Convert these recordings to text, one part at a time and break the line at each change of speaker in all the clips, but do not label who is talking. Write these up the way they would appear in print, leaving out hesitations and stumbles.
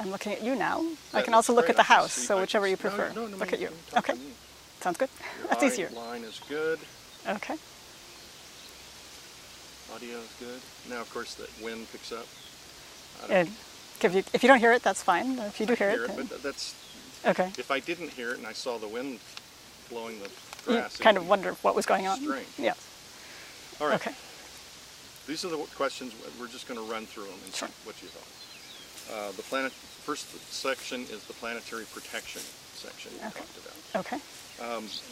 I'm looking at you now. I can also look at the house, so whichever you prefer.
No,
look at you.
Talk
Okay.
to me.
Sounds good.
Your
That's easier.
line is good.
Okay.
Audio is good. Now, of course, the wind picks up.
If you don't hear it, that's fine. If you do hear it,
but that's
okay.
If I didn't hear it and I saw the wind blowing the grass,
you kind of wonder what was going on.
Strange.
Yes.
All right.
Okay.
These are the questions. We're just going to run through them and
sure.
see what you thought. First section is the planetary protection section you talked about.
Okay.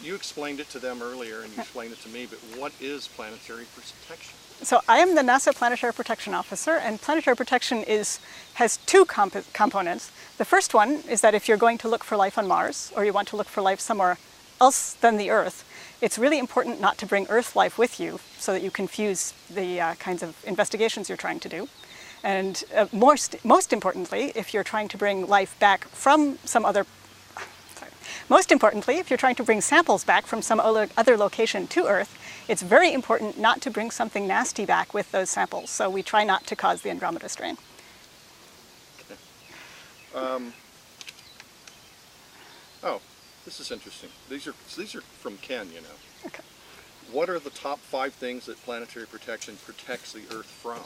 You explained it to them earlier, and you explained it to me. But what is planetary protection?
So I am the NASA Planetary Protection Officer, and planetary protection has two components. The first one is that if you're going to look for life on Mars, or you want to look for life somewhere else than the Earth, it's really important not to bring Earth life with you so that you confuse the kinds of investigations you're trying to do. And most importantly, if you're trying to bring life back from some other Most importantly, if you're trying to bring samples back from some other location to Earth, it's very important not to bring something nasty back with those samples. So we try not to cause the Andromeda strain.
Okay. Oh, this is interesting. These are from Ken, you know.
Okay.
What are the top 5 things that planetary protection protects the Earth from?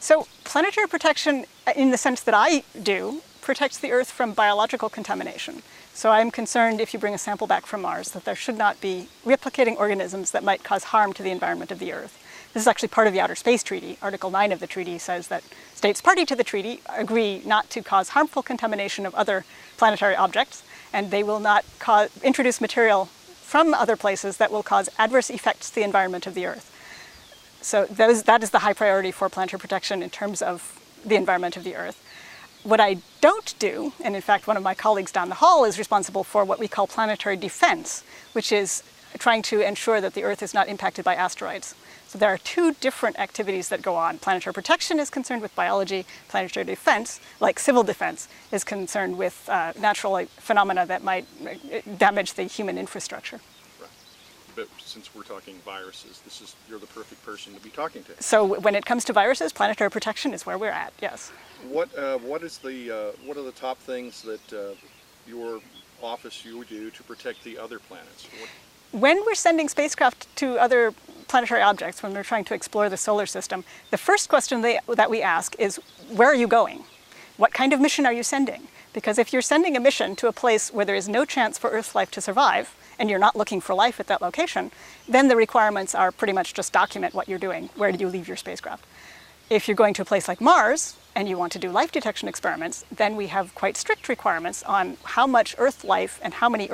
So planetary protection, in the sense that I do, protects the Earth from biological contamination. So I'm concerned if you bring a sample back from Mars that there should not be replicating organisms that might cause harm to the environment of the Earth. This is actually part of the Outer Space Treaty. Article 9 of the treaty says that states party to the treaty agree not to cause harmful contamination of other planetary objects, and they will not introduce material from other places that will cause adverse effects to the environment of the Earth. So that is the high priority for planetary protection in terms of the environment of the Earth. What I don't do, and in fact one of my colleagues down the hall is responsible for what we call planetary defense, which is trying to ensure that the Earth is not impacted by asteroids. So there are 2 different activities that go on. Planetary protection is concerned with biology. Planetary defense, like civil defense, is concerned with natural phenomena that might damage the human infrastructure.
Right. But since we're talking viruses, you're the perfect person to be talking to.
So when it comes to viruses, planetary protection is where we're at, yes.
What are the top things that your office you do to protect the other planets?
When we're sending spacecraft to other planetary objects, when we're trying to explore the solar system, the first question that we ask is, where are you going? What kind of mission are you sending? Because if you're sending a mission to a place where there is no chance for Earth life to survive, and you're not looking for life at that location, then the requirements are pretty much just document what you're doing. Where did you leave your spacecraft? If you're going to a place like Mars, and you want to do life detection experiments, then we have quite strict requirements on how much Earth life and how much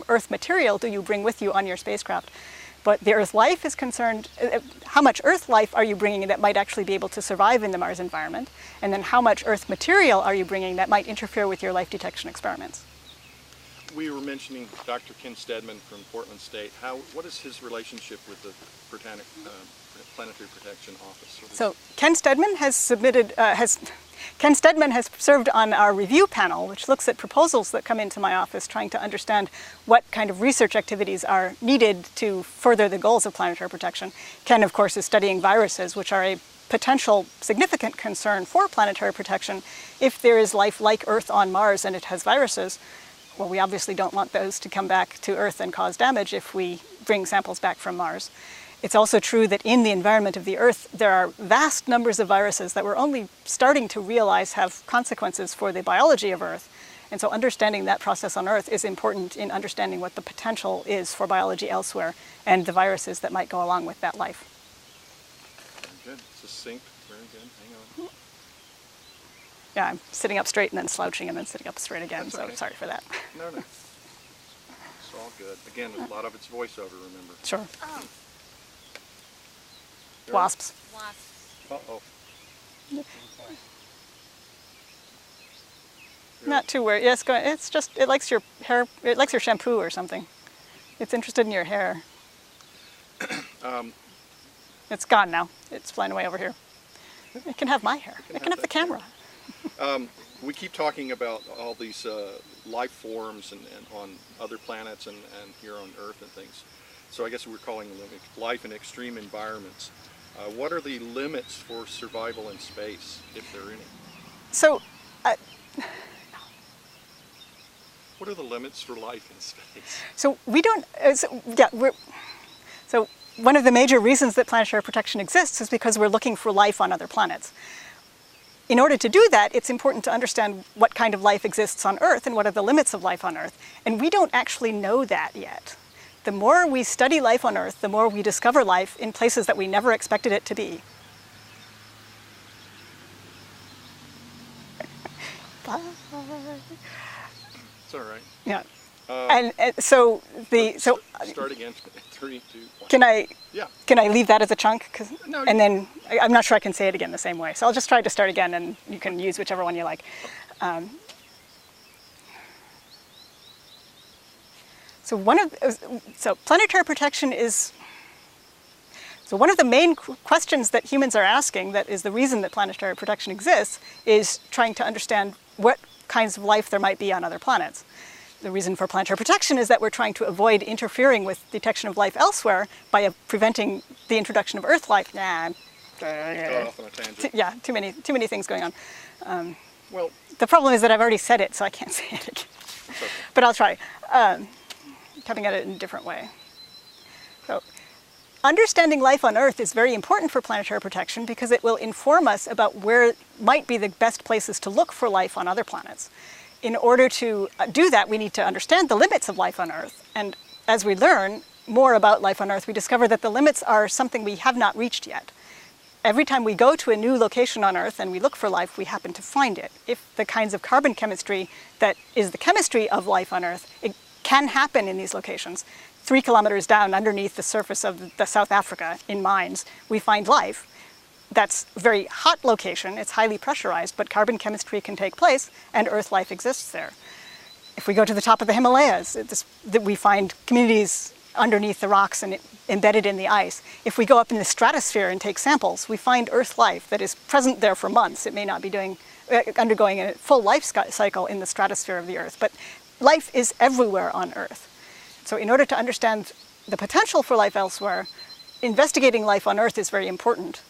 Earth material do you bring with you on your spacecraft. But the Earth life is concerned, how much Earth life are you bringing that might actually be able to survive in the Mars environment? And then how much Earth material are you bringing that might interfere with your life detection experiments?
We were mentioning Dr. Ken Stedman from Portland State. What is his relationship with the Planetary Protection Office?
So Ken Stedman has served on our review panel, which looks at proposals that come into my office trying to understand what kind of research activities are needed to further the goals of planetary protection. Ken, of course, is studying viruses, which are a potential significant concern for planetary protection. If there is life like Earth on Mars and it has viruses, well, we obviously don't want those to come back to Earth and cause damage if we bring samples back from Mars. It's also true that in the environment of the Earth, there are vast numbers of viruses that we're only starting to realize have consequences for the biology of Earth. And so understanding that process on Earth is important in understanding what the potential is for biology elsewhere and the viruses that might go along with that life.
Very good. Succinct. Very good. Hang on.
Yeah, I'm sitting up straight and then slouching and then sitting up straight again,
That's
so
okay.
sorry for that.
No. It's all good. Again, a lot of it's voiceover, remember.
Sure.
Oh.
Wasps.
Uh-oh.
Not too worried. Yes, go ahead. It's just, it likes your hair, it likes your shampoo or something. It's interested in your hair. It's gone now. It's flying away over here. It can have my hair. It can have the camera.
We keep talking about all these life forms and on other planets and here on Earth and things. So I guess we're calling them life in extreme environments. What are the limits for survival in space, if there are any?
So
What are the limits for life in space?
So we don't, so one of the major reasons that planetary protection exists is because we're looking for life on other planets. In order to do that, it's important to understand what kind of life exists on Earth and what are the limits of life on Earth. And we don't actually know that yet. The more we study life on Earth, the more we discover life in places that we never expected it to be. Bye.
It's all right.
Yeah. So
start again. 3, 2, 1.
Can I leave that as a chunk?
No,
and then I'm not sure I can say it again the same way. So I'll just try to start again, and you can use whichever one you like. So planetary protection is. So one of the main questions that humans are asking, that is the reason that planetary protection exists, is trying to understand what kinds of life there might be on other planets. The reason for planetary protection is that we're trying to avoid interfering with detection of life elsewhere by preventing the introduction of Earth life.
Got off on a tangent.
Yeah, too many things going on.
Well,
the problem is that I've already said it, so I can't say it again.
okay.
But I'll try. Coming at it in a different way. So, understanding life on Earth is very important for planetary protection because it will inform us about where might be the best places to look for life on other planets. In order to do that, we need to understand the limits of life on Earth. And as we learn more about life on Earth, we discover that the limits are something we have not reached yet. Every time we go to a new location on Earth and we look for life, we happen to find it. If the kinds of carbon chemistry that is the chemistry of life on Earth, it can happen in these locations. 3 kilometers down underneath the surface of the South Africa in mines, we find life. That's a very hot location, it's highly pressurized, but carbon chemistry can take place and Earth life exists there. If we go to the top of the Himalayas, we find communities underneath the rocks and embedded in the ice. If we go up in the stratosphere and take samples, we find Earth life that is present there for months. It may not be undergoing a full life cycle in the stratosphere of the Earth, but life is everywhere on Earth. So in order to understand the potential for life elsewhere, investigating life on Earth is very important.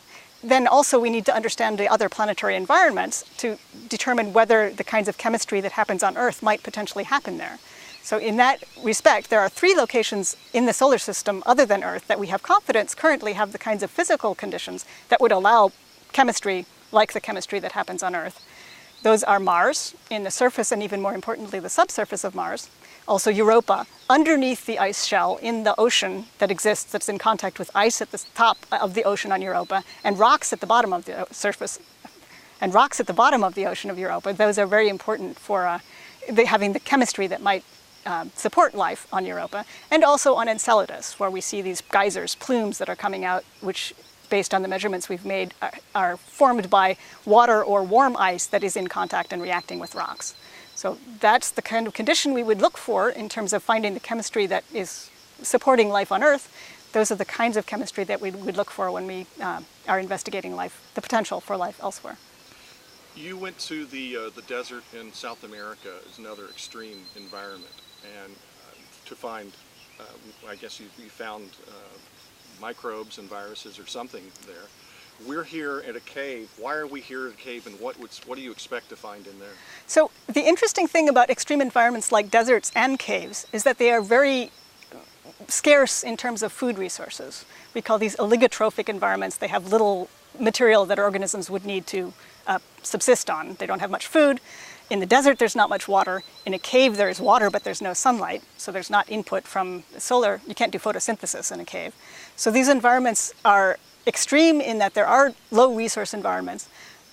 Then also we need to understand the other planetary environments to determine whether the kinds of chemistry that happens on Earth might potentially happen there. So in that respect, there are 3 locations in the solar system other than Earth that we have confidence currently have the kinds of physical conditions that would allow chemistry like the chemistry that happens on Earth. Those are Mars, in the surface and even more importantly the subsurface of Mars. Also Europa, underneath the ice shell in the ocean that exists, that's in contact with ice at the top of the ocean on Europa, and rocks at the bottom of the surface, and rocks at the bottom of the ocean of Europa. Those are very important for having the chemistry that might support life on Europa, and also on Enceladus, where we see these geysers, plumes that are coming out, which, based on the measurements we've made, are formed by water or warm ice that is in contact and reacting with rocks. So that's the kind of condition we would look for in terms of finding the chemistry that is supporting life on Earth. Those are the kinds of chemistry that we would look for when we are investigating life, the potential for life elsewhere.
You went to the desert in South America as another extreme environment, and to find, I guess you found microbes and viruses or something there. We're here at a cave. Why are we here at a cave, and what do you expect to find in there?
So the interesting thing about extreme environments like deserts and caves is that they are very scarce in terms of food resources. We call these oligotrophic environments. They have little material that organisms would need to subsist on. They don't have much food. In the desert, there's not much water. In a cave, there's water, but there's no sunlight. So there's not input from solar. You can't do photosynthesis in a cave. So these environments are extreme in that there are low resource environments,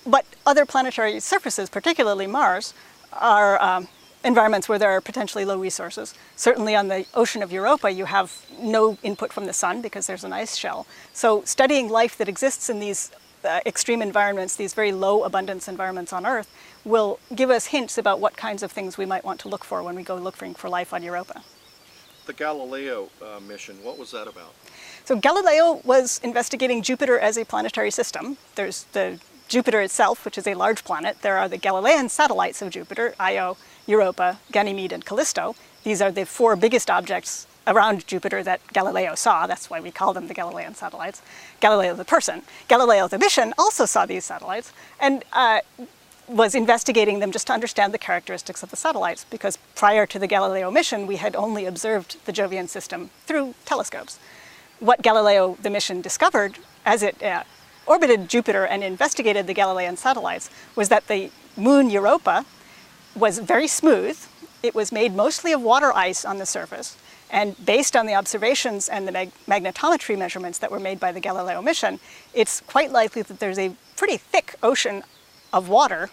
but other planetary surfaces, particularly Mars, are environments where there are potentially low resources. Certainly on the ocean of Europa, you have no input from the sun because there's an ice shell. So studying life that exists in these extreme environments, these very low abundance environments on Earth, will give us hints about what kinds of things we might want to look for when we go looking for life on Europa.
The Galileo mission, what was that about?
So Galileo was investigating Jupiter as a planetary system. There's the Jupiter itself, which is a large planet. There are the Galilean satellites of Jupiter, Io, Europa, Ganymede, and Callisto. These are the 4 biggest objects around Jupiter that Galileo saw. That's why we call them the Galilean satellites. Galileo the person. Galileo the mission also saw these satellites. And was investigating them just to understand the characteristics of the satellites, because prior to the Galileo mission, we had only observed the Jovian system through telescopes. What Galileo, the mission, discovered as it orbited Jupiter and investigated the Galilean satellites was that the moon Europa was very smooth. It was made mostly of water ice on the surface. And based on the observations and the magnetometry measurements that were made by the Galileo mission, it's quite likely that there's a pretty thick ocean of water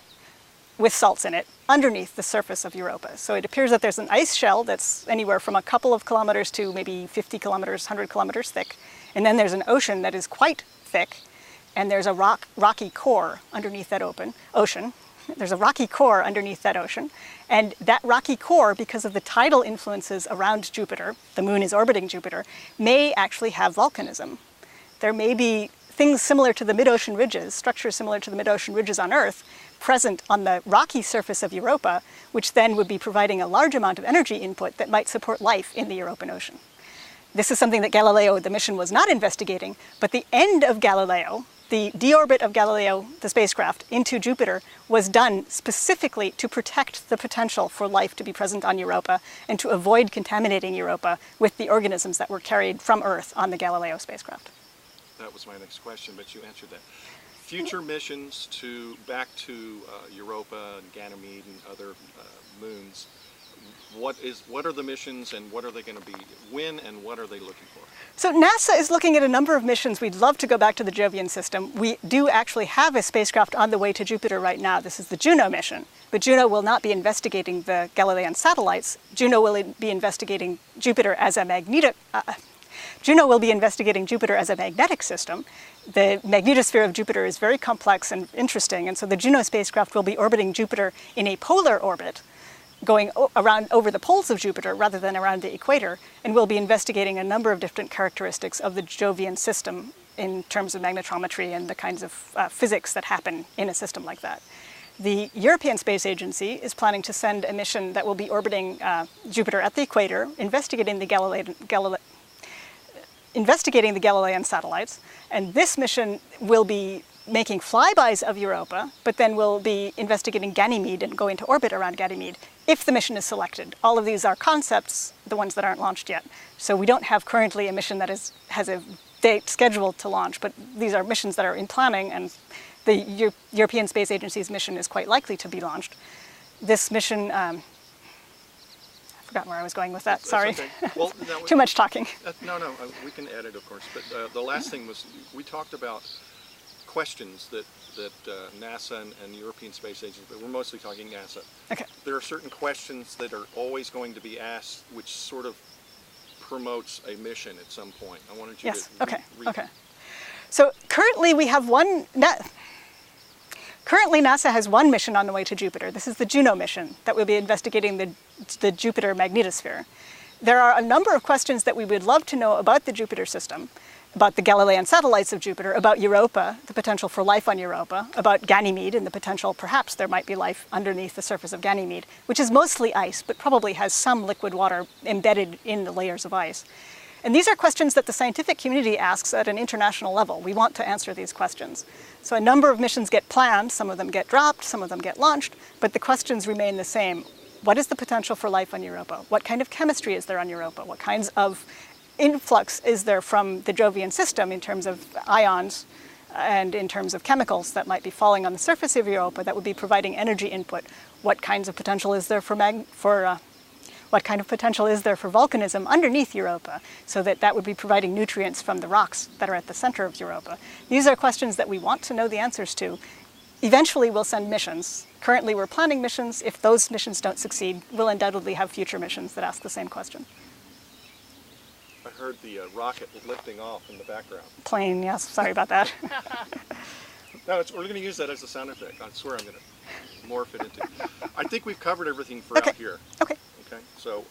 with salts in it underneath the surface of Europa. So it appears that there's an ice shell that's anywhere from a couple of kilometers to maybe 50 kilometers, 100 kilometers thick. And then there's an ocean that is quite thick, and there's a rocky core underneath that ocean. There's a rocky core underneath that ocean. And that rocky core, because of the tidal influences around Jupiter, the moon is orbiting Jupiter, may actually have volcanism. There may be things similar to the mid-ocean ridges, structures similar to the mid-ocean ridges on Earth, present on the rocky surface of Europa, which then would be providing a large amount of energy input that might support life in the European Ocean. This is something that Galileo, the mission, was not investigating, but the end of Galileo, the deorbit of Galileo, the spacecraft, into Jupiter was done specifically to protect the potential for life to be present on Europa and to avoid contaminating Europa with the organisms that were carried from Earth on the Galileo spacecraft.
That was my next question, but you answered that. Future missions back to Europa and Ganymede and other moons, what are the missions and what are they going to be? When and what are they looking for?
So NASA is looking at a number of missions. We'd love to go back to the Jovian system. We do actually have a spacecraft on the way to Jupiter right now. This is the Juno mission. But Juno will not be investigating the Galilean satellites. Juno will be investigating Jupiter as a magnetic system. The magnetosphere of Jupiter is very complex and interesting, and so the Juno spacecraft will be orbiting Jupiter in a polar orbit, going around over the poles of Jupiter rather than around the equator, and we'll be investigating a number of different characteristics of the Jovian system in terms of magnetometry and the kinds of physics that happen in a system like that. The European Space Agency is planning to send a mission that will be orbiting Jupiter at the equator, investigating the Galilean satellites, and this mission will be making flybys of Europa, but then we'll be investigating Ganymede and go into orbit around Ganymede if the mission is selected. All of these are concepts, the ones that aren't launched yet. So we don't have currently a mission that has a date scheduled to launch, but these are missions that are in planning, and the European Space Agency's mission is quite likely to be launched. This mission, I forgot where I was going with that, sorry.
Okay. Well,
Too much talking.
No, we can edit, of course, but the last thing was, we talked about questions that NASA and the European Space Agency, but we're mostly talking NASA.
Okay.
There are certain questions that are always going to be asked, which sort of promotes a mission at some point. I wanted you
yes.
to
Okay. So currently we have Currently NASA has one mission on the way to Jupiter. This is the Juno mission that will be investigating the Jupiter magnetosphere. There are a number of questions that we would love to know about the Jupiter system, about the Galilean satellites of Jupiter, about Europa, the potential for life on Europa, about Ganymede and the potential perhaps there might be life underneath the surface of Ganymede, which is mostly ice, but probably has some liquid water embedded in the layers of ice. And these are questions that the scientific community asks at an international level. We want to answer these questions. So a number of missions get planned, some of them get dropped, some of them get launched, but the questions remain the same. What is the potential for life on Europa? What kind of chemistry is there on Europa? What kinds of influx is there from the Jovian system in terms of ions and in terms of chemicals that might be falling on the surface of Europa that would be providing energy input? What kinds of potential is there for volcanism underneath Europa, so that would be providing nutrients from the rocks that are at the center of Europa? These are questions that we want to know the answers to. Eventually we'll send missions. Currently we're planning missions. If those missions don't succeed, we'll undoubtedly have future missions that ask the same question.
I heard the rocket lifting off in the background.
Plane, yes, sorry about that.
No, we're going to use that as a sound effect. I swear I'm going to morph it into. I think we've covered everything for out here.
Okay.
Okay, so